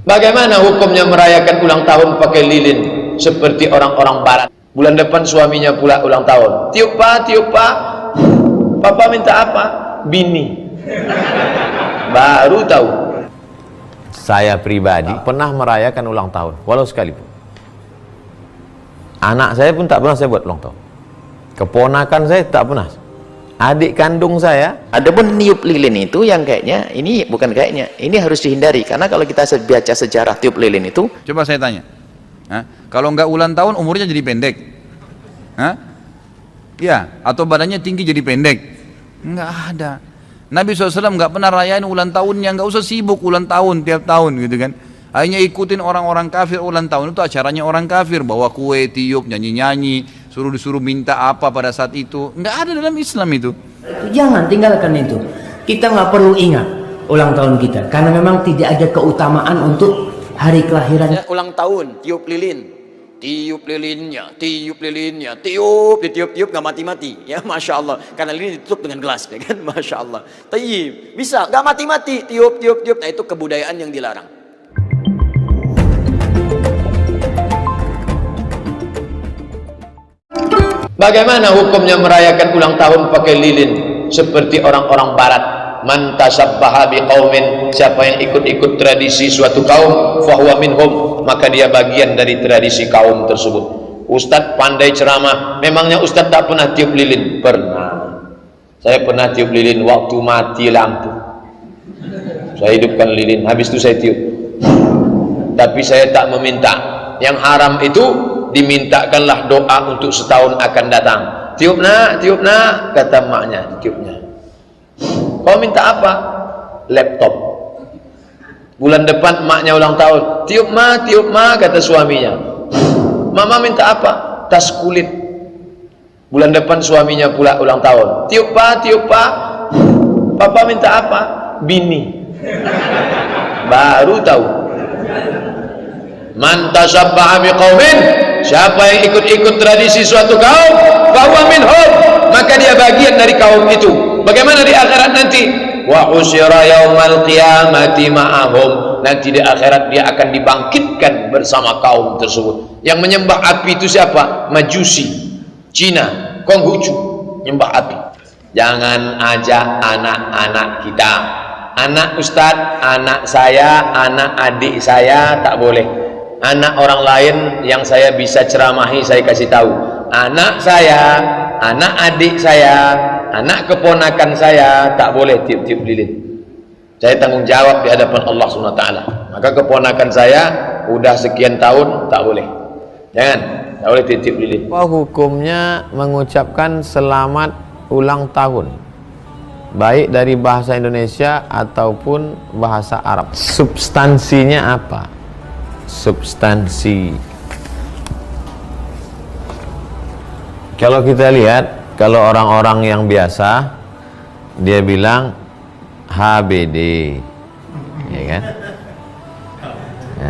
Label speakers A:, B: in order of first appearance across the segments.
A: Bagaimana hukumnya merayakan ulang tahun pakai lilin seperti orang-orang barat? Bulan depan suaminya pula ulang tahun. Tiup pak, papa minta apa? Bini. Baru tahu.
B: Saya pribadi pernah merayakan ulang tahun, walau sekalipun. Anak saya pun tak pernah saya buat ulang tahun. Keponakan saya tak pernah. Adik kandung saya.
C: Adapun niup lilin itu yang kayaknya, ini bukan kayaknya, ini harus dihindari. Karena kalau kita baca sejarah tiup lilin itu,
D: coba saya tanya, kalau nggak ulang tahun umurnya jadi pendek? Ya, atau badannya tinggi jadi pendek? Nggak ada. Nabi SAW nggak pernah rayain ulang tahunnya, nggak usah sibuk ulang tahun tiap tahun gitu kan. Hanya ikutin orang-orang kafir ulang tahun, itu acaranya orang kafir, bawa kue, tiup, nyanyi-nyanyi, disuruh minta apa pada saat itu. Nggak ada dalam Islam itu.
E: Jangan tinggalkan itu. Kita nggak perlu ingat ulang tahun kita, karena memang tidak ada keutamaan untuk hari kelahiran.
C: ya, ulang tahun, tiup lilin, tiup lilinnya, tiup, ditiup-tiup nggak mati-mati, ya masya Allah. Karena lilin ditutup dengan gelas, ya kan, masya Allah. Tayyib, bisa nggak mati-mati, tiup. Nah itu kebudayaan yang dilarang.
A: Bagaimana hukumnya merayakan ulang tahun pakai lilin seperti orang-orang barat? Man tasabbaha biqaumin, siapa yang ikut-ikut tradisi suatu kaum, fahuwa minhum, maka dia bagian dari tradisi kaum tersebut. Ustadz pandai ceramah, memangnya Ustadz tak pernah tiup lilin? Pernah. Saya pernah tiup lilin waktu mati lampu. Saya hidupkan lilin, habis itu saya tiup. Tapi saya tak meminta. Yang haram itu dimintakanlah doa untuk setahun akan datang. Tiup nak, kata maknya, tiupnya. Kau minta apa? Laptop. Bulan depan maknya ulang tahun. Tiup ma, kata suaminya. Mama minta apa? Tas kulit. Bulan depan suaminya pula ulang tahun. Tiup pa. Papa minta apa? Bini. Baru tahu. Man tasabbaha biqaumin, siapa yang ikut-ikut tradisi suatu kaum, fahuwa minhum, maka dia bagian dari kaum itu. Bagaimana di akhirat nanti? Wa usyira yaumal qiyamati ma'ahum, nanti di akhirat dia akan dibangkitkan bersama kaum tersebut. Yang menyembah api itu siapa? Majusi, Cina, Konghucu, nyembah api. Jangan ajak anak-anak kita, anak ustadz, anak saya, anak adik saya, tak boleh. Anak orang lain yang saya bisa ceramahi, saya kasih tahu. Anak saya, anak adik saya, anak keponakan saya, tak boleh tiup-tiup lilin. Saya tanggung jawab di hadapan Allah SWT. Maka keponakan saya udah sekian tahun, tak boleh. Jangan, tak boleh tiup-tiup lilin.
B: Apa hukumnya mengucapkan selamat ulang tahun, baik dari bahasa Indonesia ataupun bahasa Arab? Substansinya apa? Substansi. Kalau kita lihat, kalau orang-orang yang biasa, dia bilang HBD, ya kan?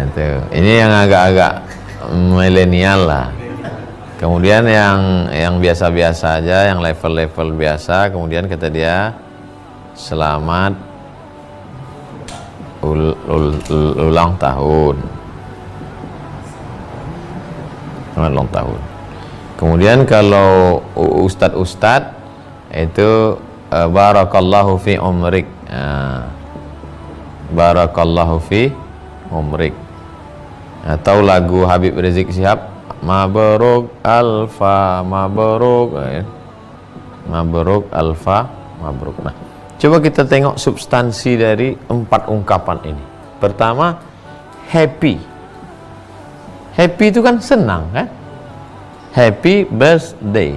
B: Itu. Ini yang agak-agak milenial lah. Kemudian yang biasa-biasa aja, yang level-level biasa, kemudian kata dia selamat ulang tahun. Selamat ulang tahun. Kemudian kalau ustadz itu barakallahu fi umrik. Barakallahu fi umrik. Atau lagu Habib Rizik Syihab, Mabruk Alfa Mabruk. Mabruk Alfa Mabruk. Nah, coba kita tengok substansi dari 4 ungkapan ini. Pertama, happy. Happy itu kan senang kan? Happy birthday.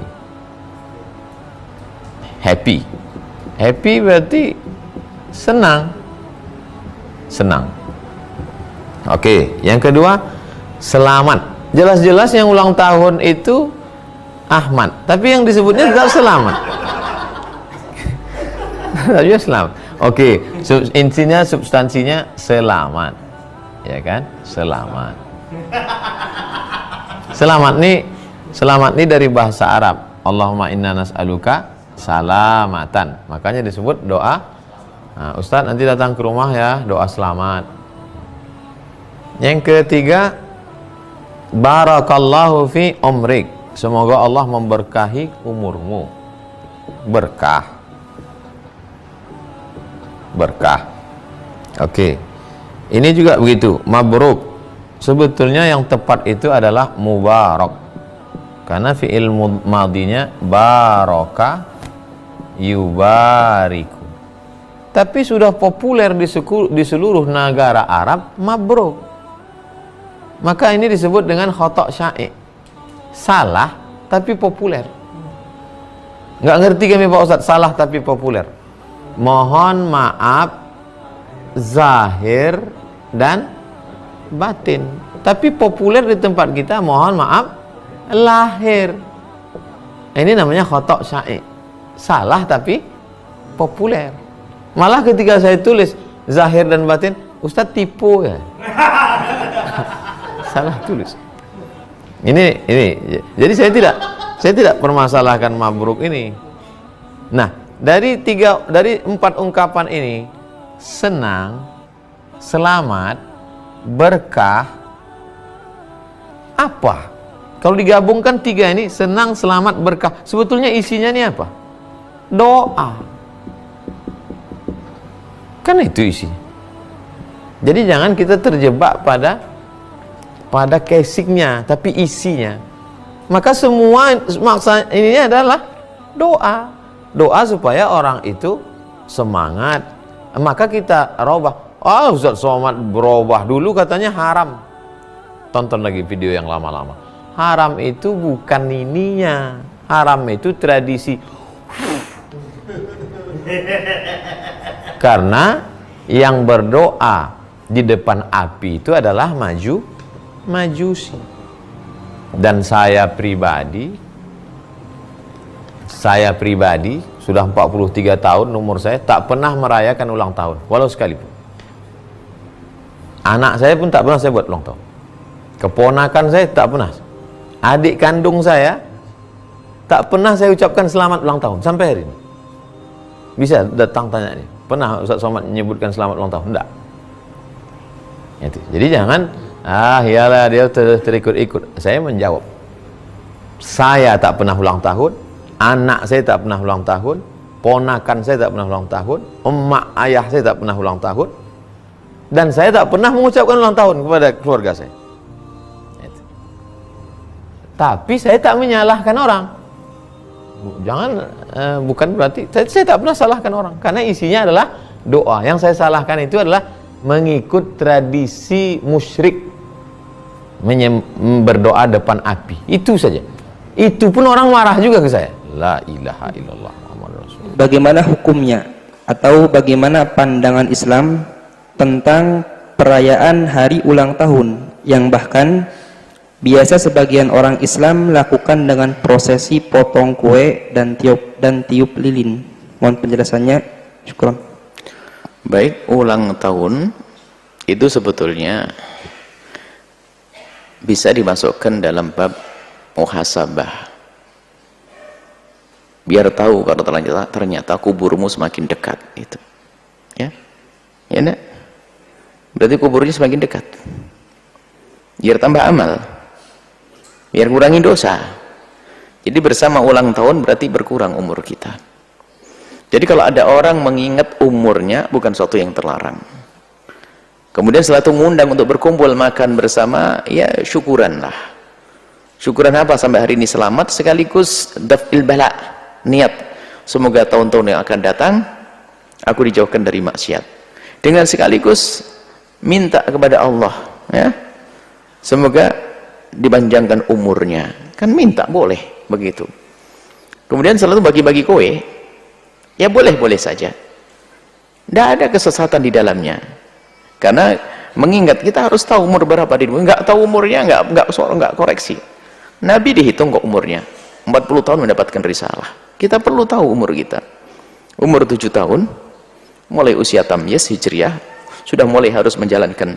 B: Happy. Happy berarti senang. Senang. Oke, yang kedua, selamat. Jelas-jelas yang ulang tahun itu Ahmad, tapi yang disebutnya tetap selamat. Tapi selamat. Oke, intinya substansinya selamat. Ya kan? Selamat. Selamat nih dari bahasa Arab. Allahumma inna nas'aluka salamatan. Makanya disebut doa. Nah, Ustadz nanti datang ke rumah ya, doa selamat. Yang ketiga, barakallahu fi umrik. Semoga Allah memberkahi umurmu. Berkah. Berkah. Oke. Ini juga begitu, mabruk. Sebetulnya yang tepat itu adalah mubarak. Karena fi'il madinya baraka yubariku. Tapi sudah populer di seluruh negara Arab mabruk. Maka ini disebut dengan khotok sya'i. Salah tapi populer. Nggak ngerti kami Pak Ustadz, salah tapi populer. Mohon maaf zahir dan batin. Tapi populer di tempat kita mohon maaf lahir. Ini namanya khotok sya'i. Salah tapi populer. Malah ketika saya tulis zahir dan batin, Ustadz tipu ya. Salah tulis. Ini. Jadi saya tidak permasalahkan mabruk ini. Nah, dari 4 ungkapan ini, senang, selamat, berkah, apa? Kalau digabungkan 3 ini, senang, selamat, berkah, sebetulnya isinya ini apa? Doa. Kan itu isinya. Jadi jangan kita terjebak pada casingnya, tapi isinya. Maka semua maksa ini adalah doa. Doa supaya orang itu semangat. Maka kita robah. Ustaz Somad berubah, dulu katanya haram. Tonton lagi video yang lama-lama. Haram itu bukan ininya. Haram itu tradisi. Karena yang berdoa di depan api itu adalah majusi. Dan saya pribadi sudah 43 tahun umur saya, tak pernah merayakan ulang tahun walau sekalipun. Anak saya pun tak pernah saya buat ulang tahun. Keponakan saya tak pernah. Adik kandung saya tak pernah saya ucapkan selamat ulang tahun sampai hari ini. Bisa datang tanya nih, pernah Ustaz Somad menyebutkan selamat ulang tahun? Enggak. Itu. Jadi jangan iyalah dia terikut-ikut. Saya menjawab, saya tak pernah ulang tahun, anak saya tak pernah ulang tahun, ponakan saya tak pernah ulang tahun, emak ayah saya tak pernah ulang tahun, dan saya tak pernah mengucapkan ulang tahun kepada keluarga saya. Itu. Tapi saya tak menyalahkan orang. Jangan, bukan berarti saya tak pernah salahkan orang, karena isinya adalah doa. Yang saya salahkan itu adalah mengikut tradisi musyrik, berdoa depan api. Itu saja. Itu pun orang marah juga ke saya. La ilaha illallah Muhammadur Rasulullah.
F: Bagaimana hukumnya atau bagaimana pandangan Islam tentang perayaan hari ulang tahun yang bahkan biasa sebagian orang Islam lakukan dengan prosesi potong kue dan tiup lilin? Mohon penjelasannya. Syukran.
G: Baik, ulang tahun itu sebetulnya bisa dimasukkan dalam bab muhasabah. Biar tahu kalau ternyata kuburmu semakin dekat itu. Ya. Ya enggak? Berarti kuburnya semakin dekat. Biar tambah amal. Biar kurangi dosa. Jadi bersama ulang tahun berarti berkurang umur kita. Jadi kalau ada orang mengingat umurnya, bukan sesuatu yang terlarang. Kemudian setelah itu mengundang untuk berkumpul makan bersama, ya syukuran lah. Syukuran apa? Sampai hari ini selamat, sekaligus daf'il bala, niat semoga tahun-tahun yang akan datang aku dijauhkan dari maksiat, dengan sekaligus minta kepada Allah, ya, semoga dipanjangkan umurnya. Kan minta boleh begitu. Kemudian setelah itu bagi-bagi kue, ya boleh-boleh saja, tidak ada kesesatan di dalamnya. Karena mengingat kita harus tahu umur berapa dirimu. Nggak tahu umurnya, nggak koreksi. Nabi dihitung kok umurnya 40 tahun mendapatkan risalah. Kita perlu tahu umur kita. Umur 7 tahun mulai usia tamyiz hijriah sudah mulai harus menjalankan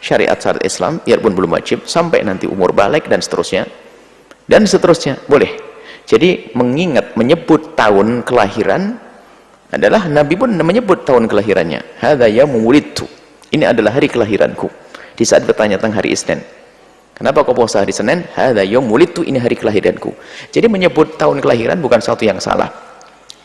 G: syariat Islam, biarpun belum wajib, sampai nanti umur balik dan seterusnya boleh. Jadi mengingat, menyebut tahun kelahiran adalah Nabi pun menyebut tahun kelahirannya. Hadza yaumul wulidtu. Ini adalah hari kelahiranku. Di saat bertanya tentang hari Isnin, kenapa kau puasa hari Senin? Hadza yaum wulidtu, ini hari kelahiranku. Jadi menyebut tahun kelahiran bukan sesuatu yang salah.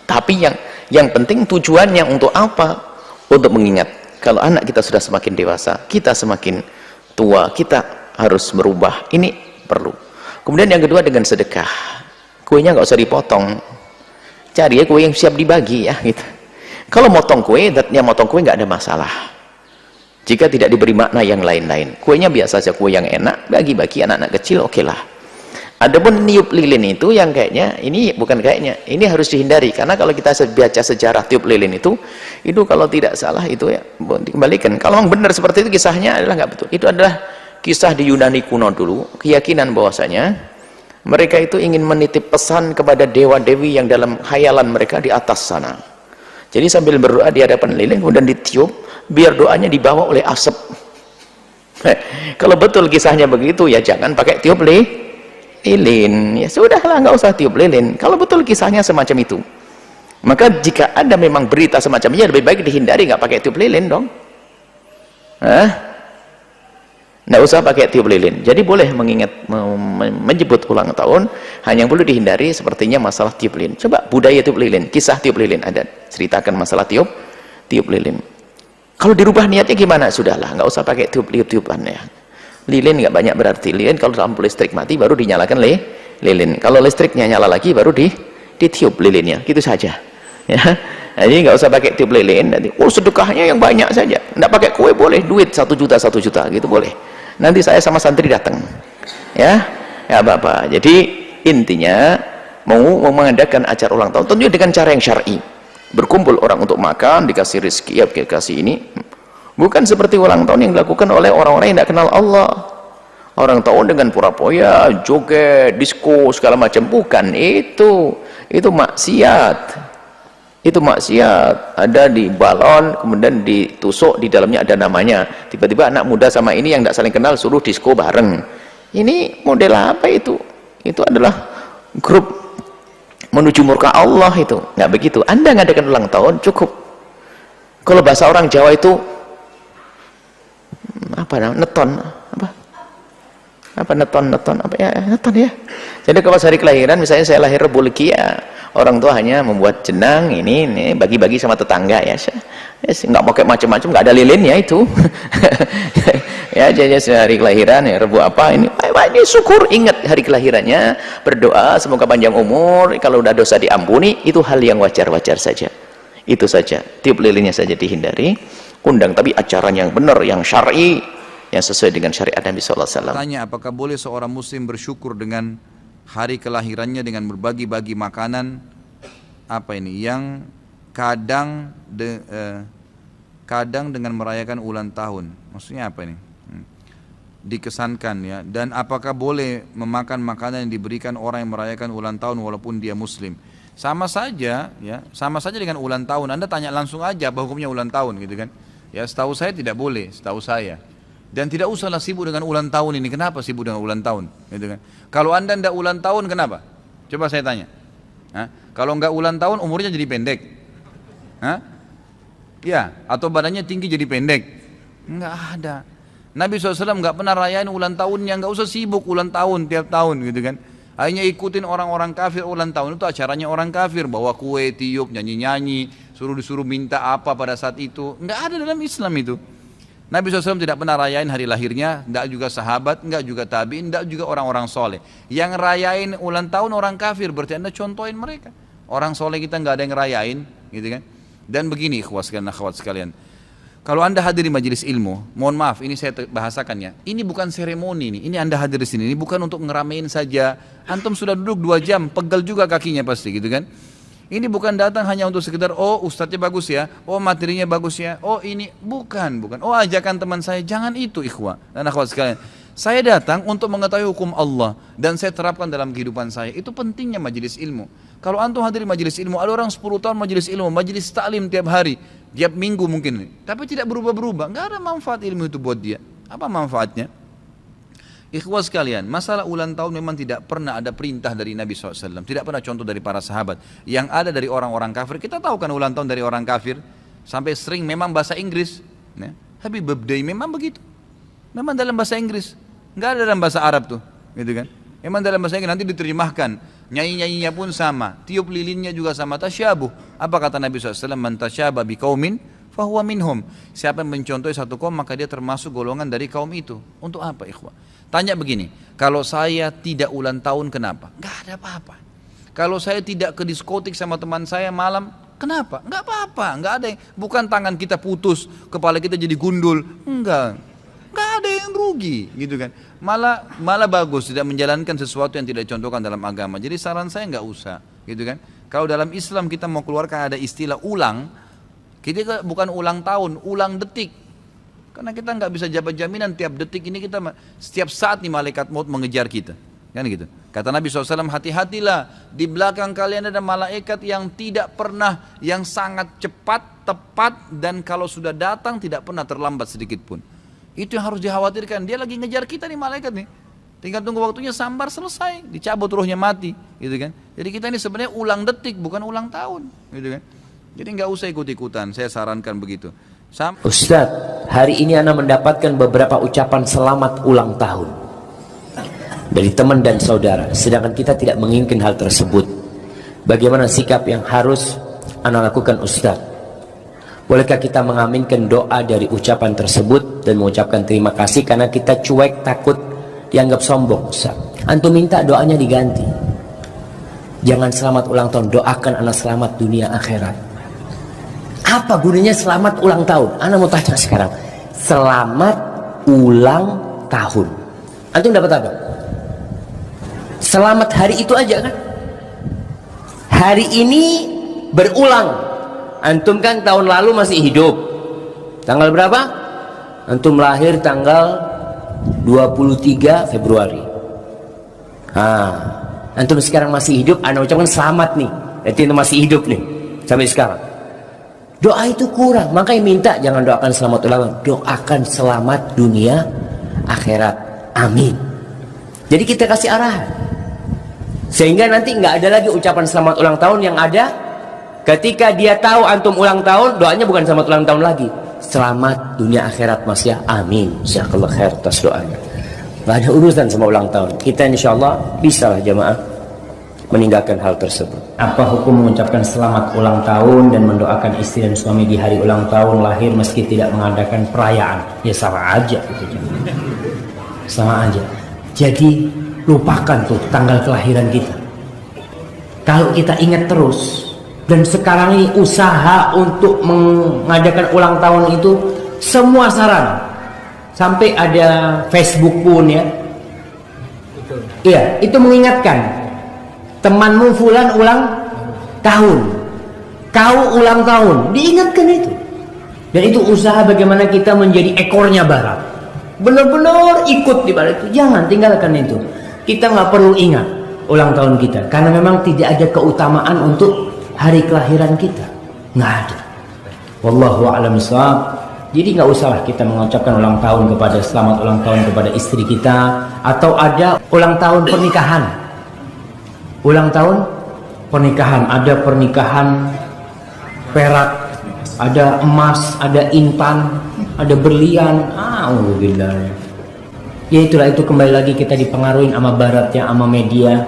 G: Tapi yang penting tujuannya untuk apa? Untuk mengingat kalau anak kita sudah semakin dewasa, kita semakin tua, kita harus merubah. Ini perlu. Kemudian yang kedua dengan sedekah. Kuenya nggak usah dipotong. Cari ya kue yang siap dibagi ya gitu. Kalau motong kue, datnya motong kue nggak ada masalah. Jika tidak diberi makna yang lain-lain, kuenya biasa saja, kue yang enak, bagi-bagi anak-anak kecil, oke lah. Adapun niup lilin itu yang kayaknya, ini bukan kayaknya, ini harus dihindari. Karena kalau kita baca sejarah tiup lilin itu kalau tidak salah itu ya, dikembalikan. Kalau memang benar seperti itu, kisahnya adalah nggak betul. Itu adalah kisah di Yunani kuno dulu, keyakinan bahwasanya mereka itu ingin menitip pesan kepada dewa-dewi yang dalam khayalan mereka di atas sana. Jadi sambil berdoa di hadapan lilin, kemudian ditiup, biar doanya dibawa oleh asap. Kalau betul kisahnya begitu, ya jangan pakai tiup lilin. Ya sudahlah, nggak usah tiup lilin. Kalau betul kisahnya semacam itu, maka jika ada memang berita semacamnya, lebih baik dihindari, nggak pakai tiup lilin dong. Nggak usah pakai tiup lilin. Jadi boleh mengingat, menyebut ulang tahun, hanya yang perlu dihindari sepertinya masalah tiup lilin. Coba budaya tiup lilin, kisah tiup lilin ada, ceritakan masalah tiup lilin. Kalau dirubah niatnya gimana? Sudahlah, nggak usah pakai tiup-tiupan ya. Lilin nggak banyak berarti. Lilin kalau lampu listrik mati baru dinyalakan lilin. Kalau listriknya nyala lagi baru ditiup lilinnya, gitu saja. Ya. Jadi nggak usah pakai tiup lilin. Nanti, sedekahnya yang banyak saja. Nggak pakai kue boleh, duit 1 juta gitu boleh. Nanti saya sama santri datang. Ya, ya apa-apa. Jadi intinya mau mengadakan acara ulang tahun tentunya dengan cara yang syar'i. Berkumpul orang untuk makan, dikasih rezeki, ya dikasih ini. Bukan seperti ulang tahun yang dilakukan oleh orang-orang yang tidak kenal Allah. Orang tahun dengan pura-poya, joget, disko, segala macam. Bukan itu maksiat. Itu maksiat. Ada di balon, kemudian ditusuk, di dalamnya ada namanya. Tiba-tiba anak muda sama ini yang tidak saling kenal suruh disko bareng. Ini model apa itu? Itu adalah grup menuju murka Allah itu. Nggak begitu. Anda ngadakan ulang tahun cukup. Kalau bahasa orang Jawa itu apa namanya? Neton neton ya. Jadi kalau hari kelahiran misalnya saya lahir Rebu Legi ya, orang tua hanya membuat jenang ini bagi-bagi sama tetangga ya. Nggak pakai macam-macam, nggak ada lilinnya itu. Ya jadi hari kelahiran ya Rebu apa ini syukur, ingat hari kelahirannya, berdoa semoga panjang umur, kalau udah dosa diampuni, itu hal yang wajar-wajar saja. Itu saja, tiup lilinnya saja dihindari. Undang tapi acaranya yang benar, yang syar'i, yang sesuai dengan syariat Nabi SAW.
D: Tanya, apakah boleh seorang muslim bersyukur dengan hari kelahirannya dengan berbagi-bagi makanan yang kadang dengan merayakan ulang tahun? Maksudnya apa ini? Dikesankan ya. Dan apakah boleh memakan makanan yang diberikan orang yang merayakan ulang tahun walaupun dia muslim? Sama saja ya, sama saja dengan ulang tahun. Anda tanya langsung aja apa hukumnya ulang tahun gitu kan. Ya setahu saya tidak boleh, setahu saya. Dan tidak usahlah sibuk dengan ulang tahun ini. Kenapa sibuk dengan ulang tahun? Gitu kan? Kalau Anda tidak ulang tahun, kenapa? Coba saya tanya. Kalau nggak ulang tahun, umurnya jadi pendek. Ya, atau badannya tinggi jadi pendek. Nggak ada. Nabi SAW nggak pernah rayain ulang tahunnya. Nggak usah sibuk ulang tahun tiap tahun gitu kan. Hanya ikutin orang-orang kafir ulang tahun itu acaranya orang kafir. Bawa kue, tiup, nyanyi-nyanyi, disuruh minta apa pada saat itu. Nggak ada dalam Islam itu. Nabi SAW tidak pernah rayain hari lahirnya, tidak juga sahabat, tidak juga tabi'in, tidak juga orang-orang soleh. Yang rayain ulang tahun orang kafir, berarti Anda contohin mereka. Orang soleh kita nggak ada yang rayain, gitu kan? Dan begini, akhwat sekalian, kalau Anda hadir di majelis ilmu, mohon maaf, ini saya bahasakan ya, ini bukan seremoni nih, ini Anda hadir di sini, ini bukan untuk ngeramein saja. Antum sudah duduk 2 jam, pegel juga kakinya pasti, gitu kan? Ini bukan datang hanya untuk sekedar, oh ustadznya bagus ya, oh materinya bagus ya, oh ini, bukan, oh ajakan teman saya, jangan itu ikhwah dan akhwat sekalian. Saya datang untuk mengetahui hukum Allah dan saya terapkan dalam kehidupan saya. Itu pentingnya majelis ilmu. Kalau antum hadir di majelis ilmu, ada orang 10 tahun majelis ilmu, majelis taklim tiap hari, tiap minggu mungkin, tapi tidak berubah-berubah, nggak ada manfaat ilmu itu buat dia. Apa manfaatnya? Ikhwah sekalian, masalah ulang tahun memang tidak pernah ada perintah dari Nabi SAW, tidak pernah contoh dari para sahabat. Yang ada dari orang-orang kafir, kita tahu kan ulang tahun dari orang kafir, sampai sering memang bahasa Inggris, ya. Happy birthday memang begitu. Memang dalam bahasa Inggris, nggak ada dalam bahasa Arab tuh, gitu kan? Memang dalam bahasa Inggris nanti diterjemahkan, nyanyi-nyanyinya pun sama, tiup lilinnya juga sama, tasyabuh. Apa kata Nabi SAW? Man tasyabah biqaumin fahuwa minhum. Siapa yang mencontohi satu kaum maka dia termasuk golongan dari kaum itu. Untuk apa ikhwah? Tanya begini, kalau saya tidak ulang tahun kenapa? Nggak ada apa-apa. Kalau saya tidak ke diskotik sama teman saya malam, kenapa? Nggak apa-apa, nggak ada yang, bukan tangan kita putus, kepala kita jadi gundul, nggak ada yang rugi, gitu kan? Malah bagus tidak menjalankan sesuatu yang tidak dicontohkan dalam agama. Jadi saran saya nggak usah, gitu kan? Kalau dalam Islam kita mau keluarkan ada istilah ulang, kita bukan ulang tahun, ulang detik. Karena kita nggak bisa jabat jaminan tiap detik ini kita setiap saat nih malaikat maut mengejar kita, kan gitu. Kata Nabi SAW, hati-hatilah di belakang kalian ada malaikat yang tidak pernah, yang sangat cepat, tepat, dan kalau sudah datang tidak pernah terlambat sedikit pun. Itu yang harus dikhawatirkan. Dia lagi ngejar kita nih malaikat nih. Tinggal tunggu waktunya sambar selesai, dicabut ruhnya mati, gitu kan. Jadi kita ini sebenarnya ulang detik bukan ulang tahun, gitu kan. Jadi nggak usah ikut-ikutan. Saya sarankan begitu.
E: Ustadz, hari ini Ana mendapatkan beberapa ucapan selamat ulang tahun dari teman dan saudara, sedangkan kita tidak menginginkan hal tersebut. Bagaimana sikap yang harus Ana lakukan Ustadz? Bolehkah kita mengaminkan doa dari ucapan tersebut dan mengucapkan terima kasih karena kita cuek takut dianggap sombong Ustadz? Antum minta doanya diganti. Jangan selamat ulang tahun, doakan Ana selamat dunia akhirat. Apa gunanya selamat ulang tahun? Ana mau tanya sekarang. Selamat ulang tahun. Antum dapat apa? Selamat hari itu aja kan? Hari ini berulang. Antum kan tahun lalu masih hidup. Tanggal berapa? Antum lahir tanggal 23 Februari. Antum sekarang masih hidup, Ana ucapkan selamat nih. Berarti antum masih hidup nih sampai sekarang. Doa itu kurang, makanya minta jangan doakan selamat ulang tahun, doakan selamat dunia akhirat. Amin. Jadi kita kasih arahan, sehingga nanti nggak ada lagi ucapan selamat ulang tahun. Yang ada ketika dia tahu antum ulang tahun, doanya bukan selamat ulang tahun lagi, selamat dunia akhirat mas ya, amin, jazakallah khair atas doanya. Nggak ada urusan sama ulang tahun. Kita insya Allah bisa lah jamaah meninggalkan hal tersebut. Apa hukum mengucapkan selamat ulang tahun dan mendoakan istri dan suami di hari ulang tahun lahir meski tidak mengadakan perayaan? Ya sama aja gitu. Sama aja. Jadi lupakan tuh tanggal kelahiran kita. Kalau kita ingat terus, dan sekarang ini usaha untuk mengadakan ulang tahun itu semua sarana. Sampai ada Facebook pun ya. Iya, itu mengingatkan. Temanmu fulan ulang tahun, kau ulang tahun, diingatkan itu. Dan itu usaha bagaimana kita menjadi ekornya barat, benar-benar ikut di balik itu. Jangan tinggalkan itu. Kita nggak perlu ingat ulang tahun kita, karena memang tidak ada keutamaan untuk hari kelahiran kita, nggak ada. Wallahu a'lam bishawab. Jadi nggak usahlah kita mengucapkan ulang tahun kepada selamat ulang tahun kepada istri kita, atau ada ulang tahun pernikahan. Ulang tahun pernikahan, ada pernikahan perak, ada emas, ada intan, ada berlian. Alhamdulillah. Ya itulah, itu kembali lagi kita dipengaruhi sama barat ya, sama media.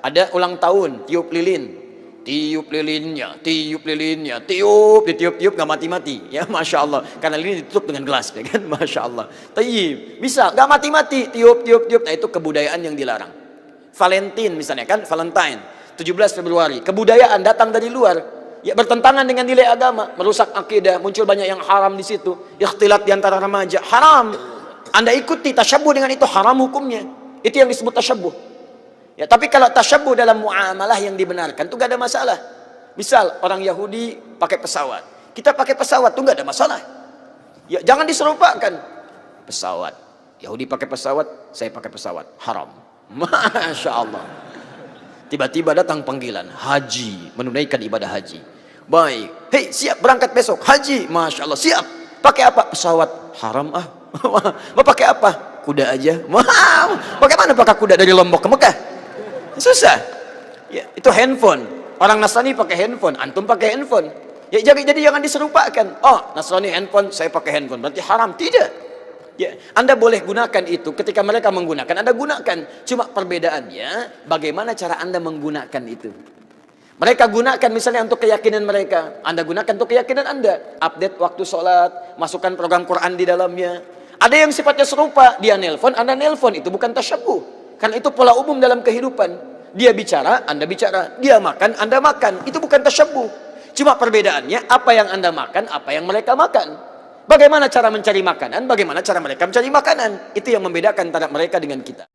C: Ada ulang tahun, tiup lilin. Tiup lilinnya, tiup lilinnya, tiup, ditiup-tiup nggak mati-mati, ya masya Allah. Karena lilin ditutup dengan gelas, ya kan, masya Allah. Tayyib, bisa nggak mati-mati, tiup-tiup-tiup. Nah itu kebudayaan yang dilarang. Valentine misalnya kan, Valentine 17 Februari, kebudayaan datang dari luar, ya bertentangan dengan nilai agama, merusak akidah, muncul banyak yang haram di situ, ikhtilat di antara remaja, haram. Anda ikuti tasyabuh dengan itu, haram hukumnya. Itu yang disebut tasyabuh. Ya, tapi kalau tasyabuh dalam muamalah yang dibenarkan itu gak ada masalah. Misal orang Yahudi pakai pesawat, kita pakai pesawat tuh gak ada masalah. Ya jangan diserupakan. Pesawat, Yahudi pakai pesawat, saya pakai pesawat, haram. Masya Allah. Tiba-tiba datang panggilan haji, menunaikan ibadah haji. Baik, hei siap berangkat besok haji, masya Allah, siap. Pakai apa? Pesawat, haram ah. Mau pakai apa? Kuda aja. Bagaimana pakai kuda dari Lombok ke Mekah? Susah. Ya, itu handphone. Orang Nasrani pakai handphone, antum pakai handphone. Ya jadi jangan diserupakan. Oh, Nasrani handphone, saya pakai handphone, berarti haram. Tidak. Ya, Anda boleh gunakan itu ketika mereka menggunakan, Anda gunakan. Cuma perbedaannya bagaimana cara Anda menggunakan itu. Mereka gunakan misalnya untuk keyakinan mereka, Anda gunakan untuk keyakinan Anda. Update waktu sholat, masukkan program Quran di dalamnya. Ada yang sifatnya serupa, dia nelpon, Anda nelpon, itu bukan tasyabbuh. Karena itu pola umum dalam kehidupan. Dia bicara, Anda bicara. Dia makan, Anda makan. Itu bukan tasyabbuh. Cuma perbedaannya apa yang Anda makan, apa yang mereka makan. Bagaimana cara mencari makanan, bagaimana cara mereka mencari makanan. Itu yang membedakan antara mereka dengan kita.